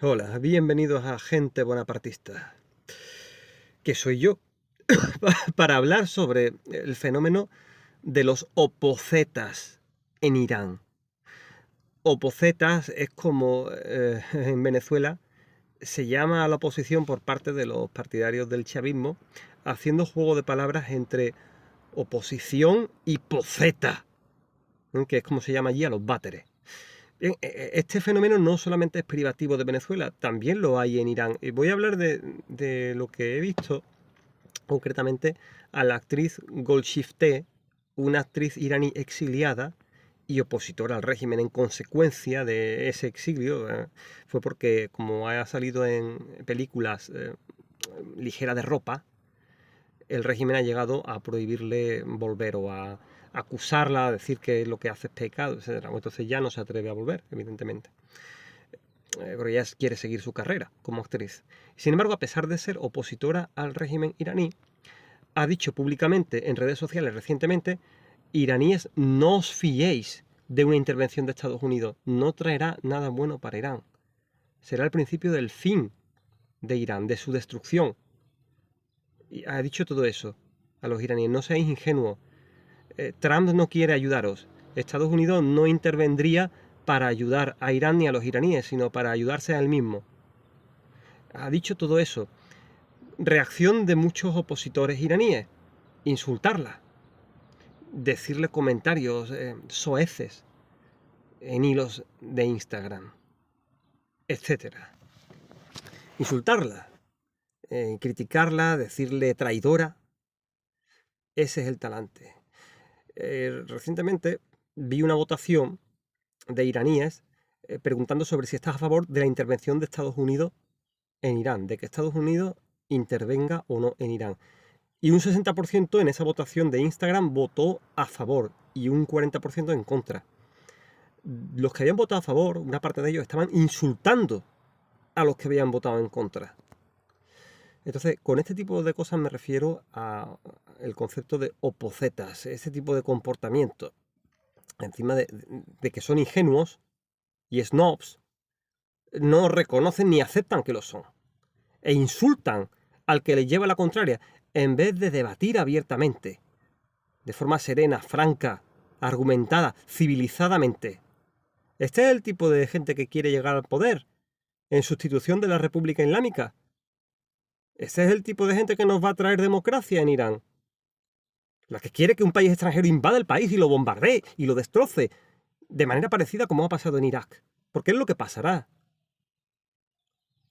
Hola, bienvenidos a Gente Bonapartista, que soy yo, para hablar sobre el fenómeno de los opocetas en Irán. Opocetas es como en Venezuela se llama a la oposición por parte de los partidarios del chavismo, haciendo juego de palabras entre oposición y poceta, que es como se llama allí a los váteres. Bien, este fenómeno no solamente es privativo de Venezuela, también lo hay en Irán. Y voy a hablar de lo que he visto, concretamente a la actriz Golshifteh, una actriz iraní exiliada y opositora al régimen en consecuencia de ese exilio. Fue porque, como ha salido en películas ligera de ropa, el régimen ha llegado a prohibirle volver o a acusarla, a decir que lo que hace es pecado, etc. Entonces ya no se atreve a volver, evidentemente. Pero ella quiere seguir su carrera como actriz. Sin embargo, a pesar de ser opositora al régimen iraní, ha dicho públicamente en redes sociales recientemente: iraníes, no os fiéis de una intervención de Estados Unidos, no traerá nada bueno para Irán. Será el principio del fin de Irán, de su destrucción. Y ha dicho todo eso a los iraníes: no seáis ingenuos, Trump no quiere ayudaros, Estados Unidos no intervendría para ayudar a Irán ni a los iraníes, sino para ayudarse a él mismo. Ha dicho todo eso. Reacción de muchos opositores iraníes: insultarla, decirle comentarios soeces en hilos de Instagram, etcétera. Insultarla, criticarla, decirle traidora. Ese es el talante. Recientemente vi una votación de iraníes preguntando sobre si estás a favor de la intervención de Estados Unidos en Irán, de que Estados Unidos intervenga o no en Irán. Y un 60% en esa votación de Instagram votó a favor y un 40% en contra. Los que habían votado a favor, una parte de ellos, estaban insultando a los que habían votado en contra. Entonces, con este tipo de cosas me refiero al concepto de opocetas, ese tipo de comportamiento, encima de que son ingenuos y snobs, no reconocen ni aceptan que lo son, e insultan al que les lleva la contraria, en vez de debatir abiertamente, de forma serena, franca, argumentada, civilizadamente. Este es el tipo de gente que quiere llegar al poder, en sustitución de la República Islámica. Este es el tipo de gente que nos va a traer democracia en Irán. La que quiere que un país extranjero invada el país y lo bombardee y lo destroce, de manera parecida como ha pasado en Irak. Porque es lo que pasará.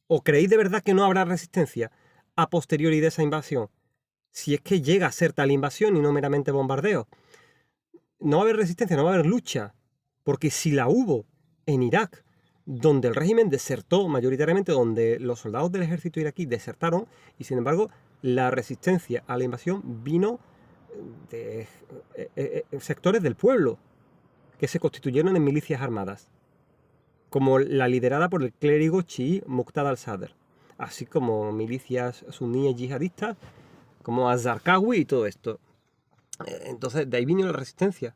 ¿O creéis de verdad que no habrá resistencia a posteriori de esa invasión? Si es que llega a ser tal invasión y no meramente bombardeo. No va a haber resistencia, no va a haber lucha. Porque si la hubo en Irak, donde el régimen desertó mayoritariamente, donde los soldados del ejército iraquí desertaron, y sin embargo la resistencia a la invasión vino de sectores del pueblo que se constituyeron en milicias armadas, como la liderada por el clérigo chií Muqtada al-Sadr, así como milicias suníes yihadistas como Az-Zarqawi y todo esto. Entonces, de ahí vino la resistencia.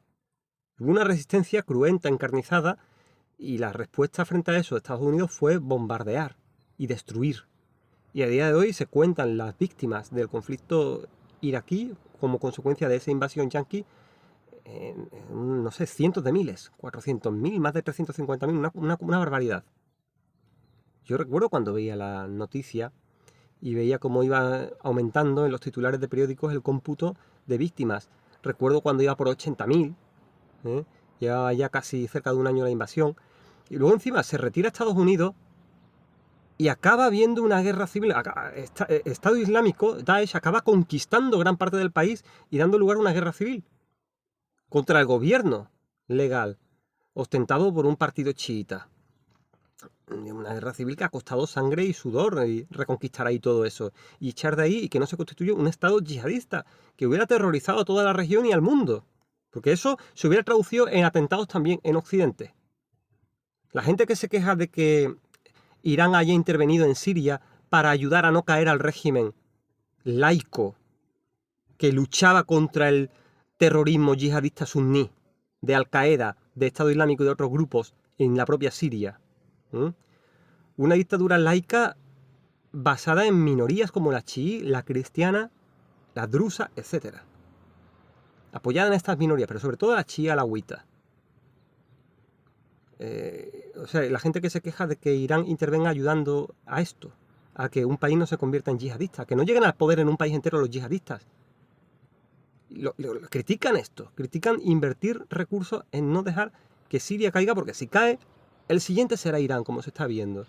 Hubo una resistencia cruenta, encarnizada, y la respuesta frente a eso de Estados Unidos fue bombardear y destruir. Y a día de hoy se cuentan las víctimas del conflicto iraquí como consecuencia de esa invasión yanqui no sé, cientos de miles, 400.000, más de 350.000, una barbaridad. Yo recuerdo cuando veía la noticia y veía cómo iba aumentando en los titulares de periódicos el cómputo de víctimas. Recuerdo cuando iba por 80.000, llevaba ya casi cerca de un año la invasión, y luego encima se retira a Estados Unidos y acaba habiendo una guerra civil. Estado Islámico, Daesh, acaba conquistando gran parte del país y dando lugar a una guerra civil contra el gobierno legal, ostentado por un partido chiita. Una guerra civil que ha costado sangre y sudor y reconquistar ahí todo eso. Y echar de ahí y que no se constituya un estado yihadista que hubiera aterrorizado a toda la región y al mundo. Porque eso se hubiera traducido en atentados también en Occidente. La gente que se queja de que Irán haya intervenido en Siria para ayudar a no caer al régimen laico que luchaba contra el terrorismo yihadista suní de Al-Qaeda, de Estado Islámico y de otros grupos en la propia Siria. Una dictadura laica basada en minorías como la chií, la cristiana, la drusa, etc. Apoyada en estas minorías, pero sobre todo la chií alawita. O sea, la gente que se queja de que Irán intervenga ayudando a esto, a que un país no se convierta en yihadista, que no lleguen al poder en un país entero los yihadistas. Critican esto, critican invertir recursos en no dejar que Siria caiga, porque si cae, el siguiente será Irán, como se está viendo.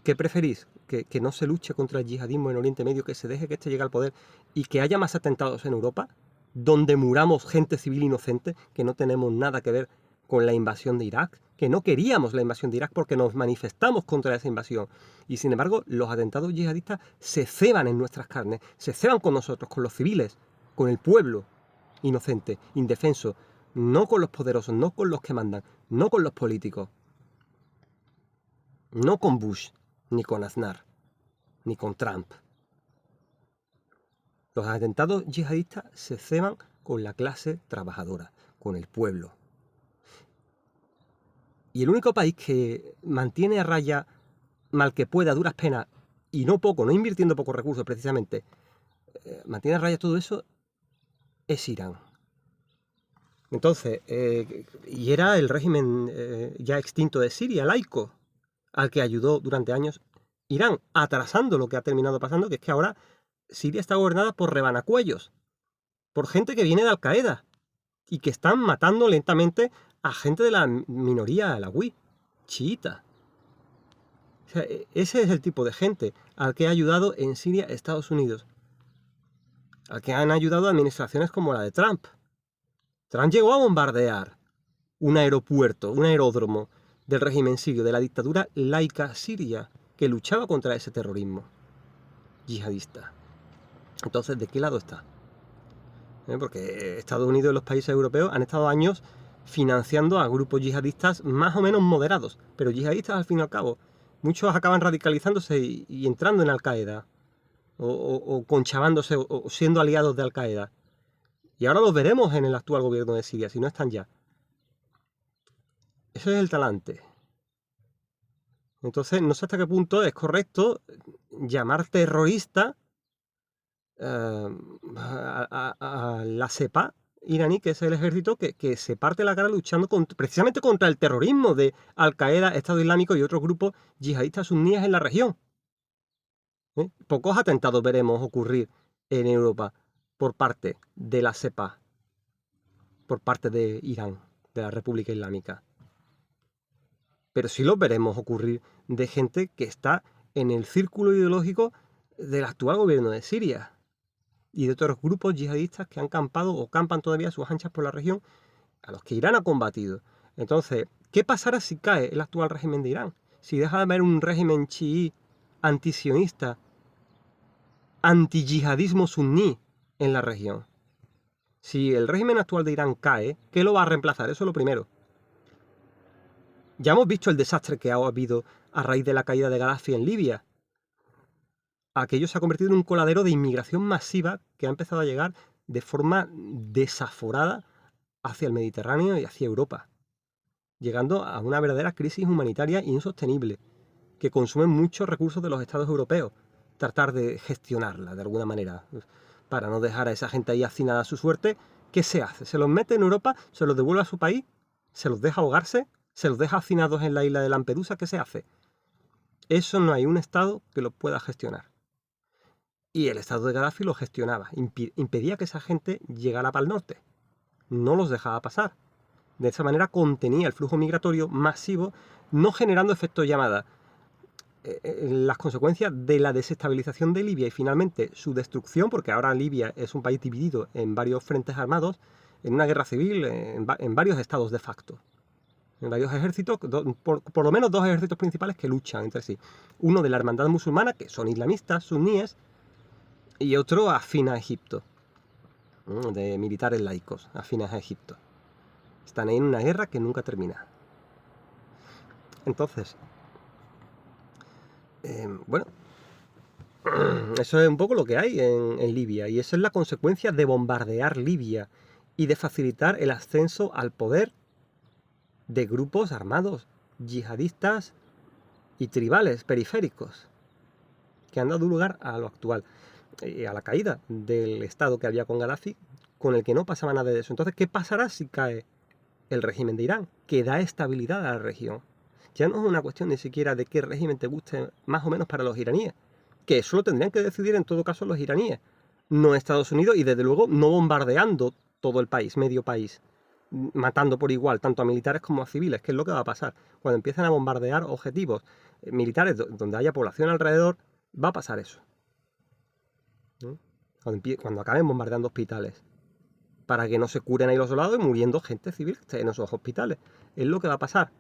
¿Qué preferís? ¿Que no se luche contra el yihadismo en Oriente Medio, que se deje que este llegue al poder y que haya más atentados en Europa, donde muramos gente civil inocente, que no tenemos nada que ver con la invasión de Irak, que no queríamos la invasión de Irak porque nos manifestamos contra esa invasión? Y sin embargo, los atentados yihadistas se ceban en nuestras carnes, se ceban con nosotros, con los civiles, con el pueblo inocente, indefenso, no con los poderosos, no con los que mandan, no con los políticos, no con Bush, ni con Aznar, ni con Trump. Los atentados yihadistas se ceban con la clase trabajadora, con el pueblo. Y el único país que mantiene a raya, mal que pueda, a duras penas, y no poco, no invirtiendo pocos recursos precisamente, mantiene a raya todo eso, es Irán. Entonces, y era el régimen ya extinto de Siria, laico, al que ayudó durante años Irán, atrasando lo que ha terminado pasando, que es que ahora Siria está gobernada por rebanacuellos, por gente que viene de Al-Qaeda y que están matando lentamente a gente de la minoría alawí, chiita. O sea, ese es el tipo de gente al que ha ayudado en Siria Estados Unidos, al que han ayudado administraciones como la de Trump. Trump llegó a bombardear un aeropuerto, un aeródromo del régimen sirio, de la dictadura laica siria, que luchaba contra ese terrorismo yihadista. Entonces, ¿de qué lado está? Porque Estados Unidos y los países europeos han estado años financiando a grupos yihadistas más o menos moderados, pero yihadistas al fin y al cabo. Muchos acaban radicalizándose y entrando en Al-Qaeda, o conchavándose, o siendo aliados de Al-Qaeda. Y ahora los veremos en el actual gobierno de Siria, si no están ya. Ese es el talante. Entonces, no sé hasta qué punto es correcto llamar terrorista a la Sepah iraní, que es el ejército que se parte la cara luchando precisamente contra el terrorismo de Al-Qaeda, Estado Islámico y otros grupos yihadistas suníes en la región. Pocos atentados veremos ocurrir en Europa por parte de la Sepah, por parte de Irán, de la República Islámica. Pero sí los veremos ocurrir de gente que está en el círculo ideológico del actual gobierno de Siria y de otros grupos yihadistas que han campado o campan todavía a sus anchas por la región, a los que Irán ha combatido. Entonces, ¿qué pasará si cae el actual régimen de Irán? Si deja de haber un régimen chií, antisionista, anti-yihadismo suní en la región. Si el régimen actual de Irán cae, ¿qué lo va a reemplazar? Eso es lo primero. Ya hemos visto el desastre que ha habido a raíz de la caída de Gaddafi en Libia. Aquello se ha convertido en un coladero de inmigración masiva que ha empezado a llegar de forma desaforada hacia el Mediterráneo y hacia Europa, llegando a una verdadera crisis humanitaria insostenible, que consume muchos recursos de los estados europeos. Tratar de gestionarla de alguna manera, para no dejar a esa gente ahí hacinada a su suerte. ¿Qué se hace? ¿Se los mete en Europa? ¿Se los devuelve a su país? ¿Se los deja ahogarse? ¿Se los deja hacinados en la isla de Lampedusa? ¿Qué se hace? Eso no hay un estado que lo pueda gestionar. Y el estado de Gaddafi lo gestionaba, impedía que esa gente llegara para el norte, no los dejaba pasar. De esa manera contenía el flujo migratorio masivo, no generando efecto llamada. Las consecuencias de la desestabilización de Libia y finalmente su destrucción, porque ahora Libia es un país dividido en varios frentes armados, en una guerra civil, en varios estados de facto, en varios ejércitos, por lo menos dos ejércitos principales que luchan entre sí. Uno de la hermandad musulmana, que son islamistas, suníes, y otro afín a Egipto, de militares laicos, afines a Egipto. Están ahí en una guerra que nunca termina. Entonces, bueno, eso es un poco lo que hay en Libia, y eso es la consecuencia de bombardear Libia y de facilitar el ascenso al poder de grupos armados yihadistas y tribales periféricos que han dado lugar a lo actual, a la caída del Estado que había con Gaddafi, con el que no pasaba nada de eso. Entonces, ¿qué pasará si cae el régimen de Irán, que da estabilidad a la región? Ya no es una cuestión ni siquiera de qué régimen te guste más o menos para los iraníes, que eso lo tendrían que decidir en todo caso los iraníes, no Estados Unidos, y desde luego no bombardeando todo el país, medio país, matando por igual tanto a militares como a civiles, que es lo que va a pasar. Cuando empiezan a bombardear objetivos militares donde haya población alrededor, va a pasar eso. ¿No? Cuando acaben bombardeando hospitales, para que no se curen ahí los soldados y muriendo gente civil que esté en esos hospitales. Es lo que va a pasar.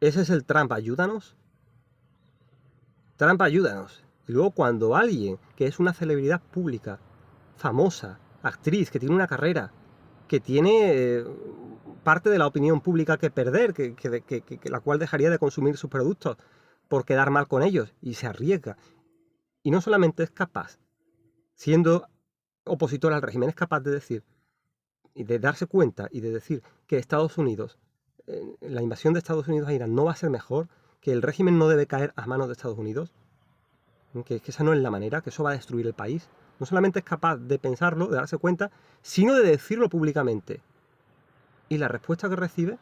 Ese es el Trump, ayúdanos. Trump, ayúdanos. Y luego cuando alguien que es una celebridad pública, famosa, actriz, que tiene una carrera, que tiene parte de la opinión pública que perder, la cual dejaría de consumir sus productos por quedar mal con ellos, y se arriesga. Y no solamente es capaz, siendo opositor al régimen, es capaz de decir, y de darse cuenta y de decir que Estados Unidos, la invasión de Estados Unidos a Irán no va a ser mejor, que el régimen no debe caer a manos de Estados Unidos, que esa no es la manera, que eso va a destruir el país. No solamente es capaz de pensarlo, de darse cuenta, sino de decirlo públicamente. Y la respuesta que recibe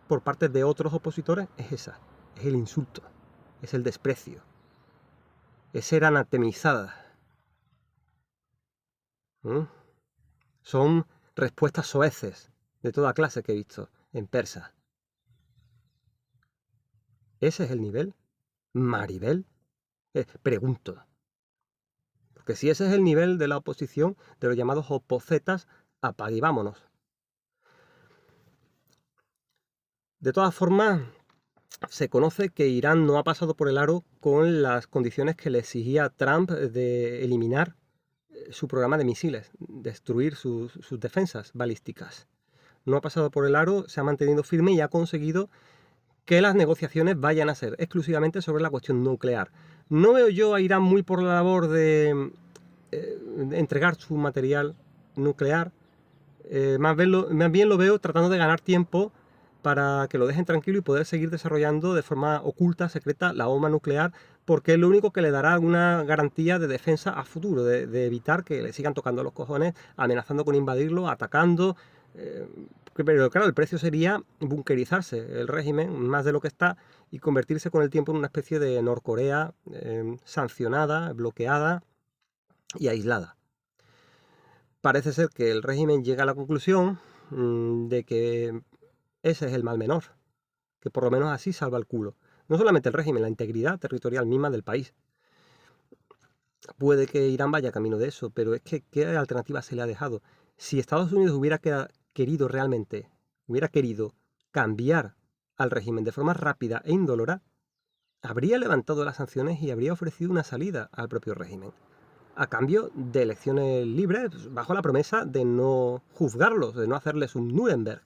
por parte de otros opositores es esa, es el insulto, es el desprecio, es ser anatemizada. Son respuestas soeces de toda clase que he visto en persa. ¿Ese es el nivel? ¿Maribel? Pregunto. Porque si ese es el nivel de la oposición, de los llamados opocetas, apague y vámonos. De todas formas, se conoce que Irán no ha pasado por el aro con las condiciones que le exigía Trump de eliminar su programa de misiles, destruir sus defensas balísticas. No ha pasado por el aro, se ha mantenido firme y ha conseguido que las negociaciones vayan a ser exclusivamente sobre la cuestión nuclear. No veo yo a Irán muy por la labor de entregar su material nuclear, más bien lo veo tratando de ganar tiempo para que lo dejen tranquilo y poder seguir desarrollando de forma oculta, secreta, la bomba nuclear, porque es lo único que le dará una garantía de defensa a futuro, de evitar que le sigan tocando los cojones, amenazando con invadirlo, atacando. Pero claro, el precio sería bunkerizarse el régimen más de lo que está y convertirse con el tiempo en una especie de Norcorea sancionada, bloqueada y aislada. Parece ser que el régimen llega a la conclusión de que ese es el mal menor, que por lo menos así salva el culo. No solamente el régimen, la integridad territorial misma del país. Puede que Irán vaya camino de eso, pero es que ¿qué alternativa se le ha dejado? Si Estados Unidos hubiera querido realmente, hubiera querido cambiar al régimen de forma rápida e indolora, habría levantado las sanciones y habría ofrecido una salida al propio régimen, a cambio de elecciones libres, bajo la promesa de no juzgarlos, de no hacerles un Nuremberg.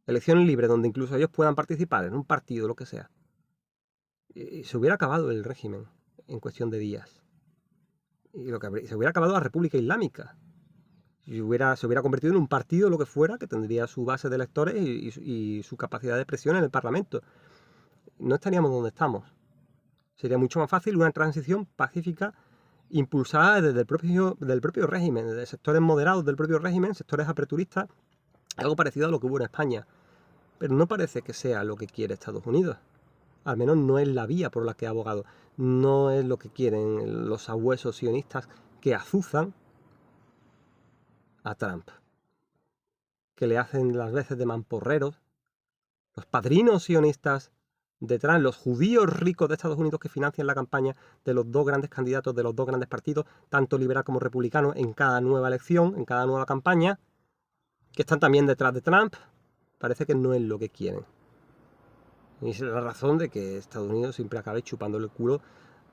Elecciones libres donde incluso ellos puedan participar en un partido, lo que sea. Y se hubiera acabado el régimen en cuestión de días. Y se hubiera acabado la República Islámica. Se hubiera convertido en un partido, lo que fuera, que tendría su base de electores y su capacidad de presión en el Parlamento. No estaríamos donde estamos. Sería mucho más fácil una transición pacífica impulsada desde del propio régimen, desde sectores moderados del propio régimen, sectores aperturistas, algo parecido a lo que hubo en España. Pero no parece que sea lo que quiere Estados Unidos. Al menos no es la vía por la que ha abogado. No es lo que quieren los sabuesos sionistas que azuzan a Trump, que le hacen las veces de mamporreros. Los padrinos sionistas de Trump, los judíos ricos de Estados Unidos que financian la campaña de los dos grandes candidatos de los dos grandes partidos, tanto liberal como republicano, en cada nueva elección, en cada nueva campaña, que están también detrás de Trump, parece que no es lo que quieren. Y esa es la razón de que Estados Unidos siempre acabe chupándole el culo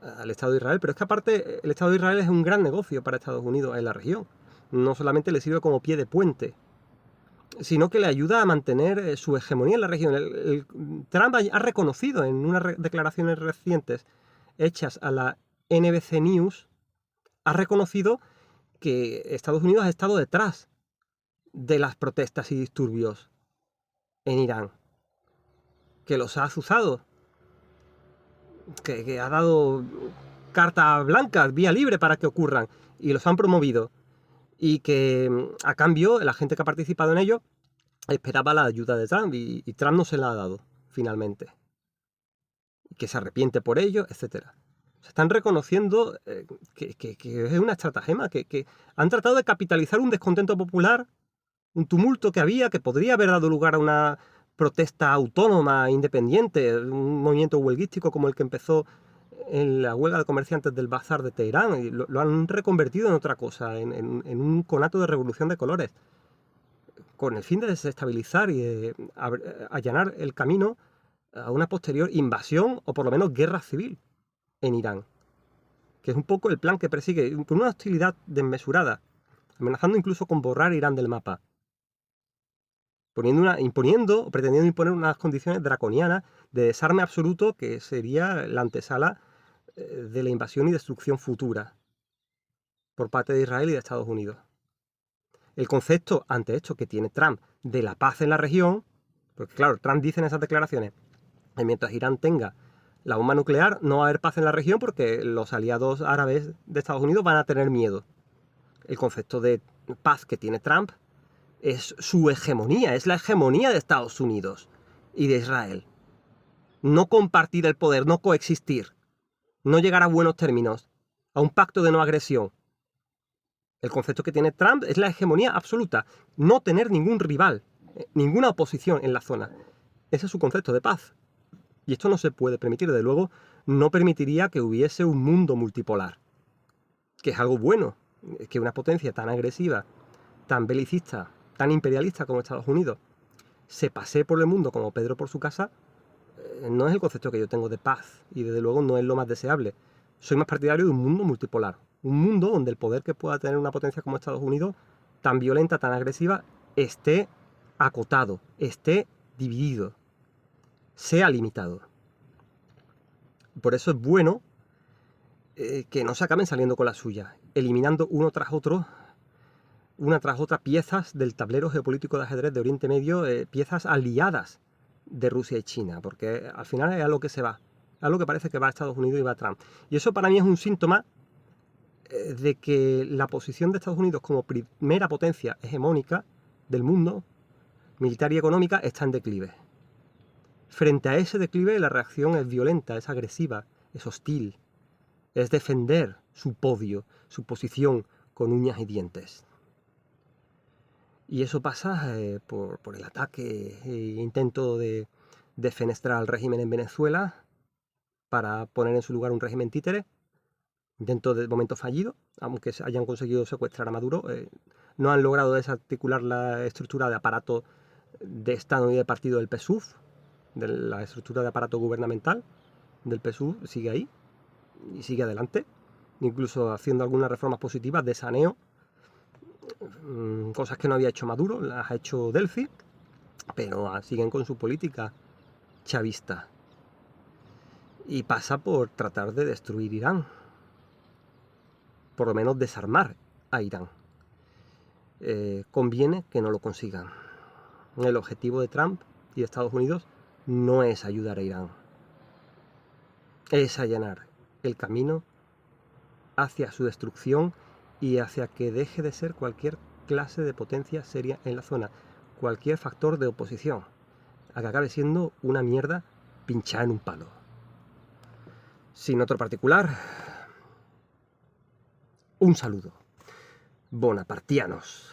al Estado de Israel. Pero es que aparte el Estado de Israel es un gran negocio para Estados Unidos en la región. No solamente le sirve como pie de puente, sino que le ayuda a mantener su hegemonía en la región. Trump ha reconocido en unas declaraciones recientes hechas a la NBC News, ha reconocido que Estados Unidos ha estado detrás de las protestas y disturbios en Irán. que los ha azuzado, que ha dado cartas blancas, vía libre para que ocurran, y los han promovido. Y que a cambio la gente que ha participado en ello esperaba la ayuda de Trump y Trump no se la ha dado, finalmente. Y que se arrepiente por ello, etc. Se están reconociendo que es una estratagema, que han tratado de capitalizar un descontento popular, un tumulto que había, que podría haber dado lugar a una protesta autónoma, independiente, un movimiento huelguístico como el que empezó en la huelga de comerciantes del bazar de Teherán, y lo han reconvertido en otra cosa, en un conato de revolución de colores, con el fin de desestabilizar y de allanar el camino a una posterior invasión o por lo menos guerra civil en Irán, que es un poco el plan que persigue, con una hostilidad desmesurada, amenazando incluso con borrar Irán del mapa, imponiendo o pretendiendo imponer unas condiciones draconianas de desarme absoluto que sería la antesala de la invasión y destrucción futura por parte de Israel y de Estados Unidos. El concepto ante esto que tiene Trump de la paz en la región, porque claro, Trump dice en esas declaraciones que mientras Irán tenga la bomba nuclear no va a haber paz en la región porque los aliados árabes de Estados Unidos van a tener miedo. El concepto de paz que tiene Trump es su hegemonía, es la hegemonía de Estados Unidos y de Israel. No compartir el poder, no coexistir, no llegar a buenos términos, a un pacto de no agresión. El concepto que tiene Trump es la hegemonía absoluta, no tener ningún rival, ninguna oposición en la zona. Ese es su concepto de paz. Y esto no se puede permitir, desde luego no permitiría que hubiese un mundo multipolar, que es algo bueno, que una potencia tan agresiva, tan belicista, tan imperialista como Estados Unidos, se pasee por el mundo como Pedro por su casa, no es el concepto que yo tengo de paz, y desde luego no es lo más deseable. Soy más partidario de un mundo multipolar, un mundo donde el poder que pueda tener una potencia como Estados Unidos, tan violenta, tan agresiva, esté acotado, esté dividido, sea limitado. Por eso es bueno que no se acaben saliendo con la suya, eliminando una tras otra piezas del tablero geopolítico de ajedrez de Oriente Medio, piezas aliadas de Rusia y China, porque al final es a lo que se va, a lo que parece que va a Estados Unidos y va a Trump. Y eso para mí es un síntoma de que la posición de Estados Unidos como primera potencia hegemónica del mundo, militar y económica, está en declive. Frente a ese declive la reacción es violenta, es agresiva, es hostil, es defender su podio, su posición con uñas y dientes. Y eso pasa por el ataque e intento de defenestrar al régimen en Venezuela para poner en su lugar un régimen títere. Intento de momento fallido, aunque hayan conseguido secuestrar a Maduro. No han logrado desarticular la estructura de aparato de Estado y de partido del PSUV, de la estructura de aparato gubernamental del PSUV sigue ahí y sigue adelante, incluso haciendo algunas reformas positivas de saneo, cosas que no había hecho Maduro, las ha hecho Delphi, pero siguen con su política chavista. Y pasa por tratar de destruir Irán, por lo menos desarmar a Irán. Conviene que no lo consigan. El objetivo de Trump y de Estados Unidos no es ayudar a Irán, es allanar el camino hacia su destrucción y hacia que deje de ser cualquier clase de potencia seria en la zona, cualquier factor de oposición, a que acabe siendo una mierda pinchada en un palo. Sin otro particular, un saludo. Bonapartianos.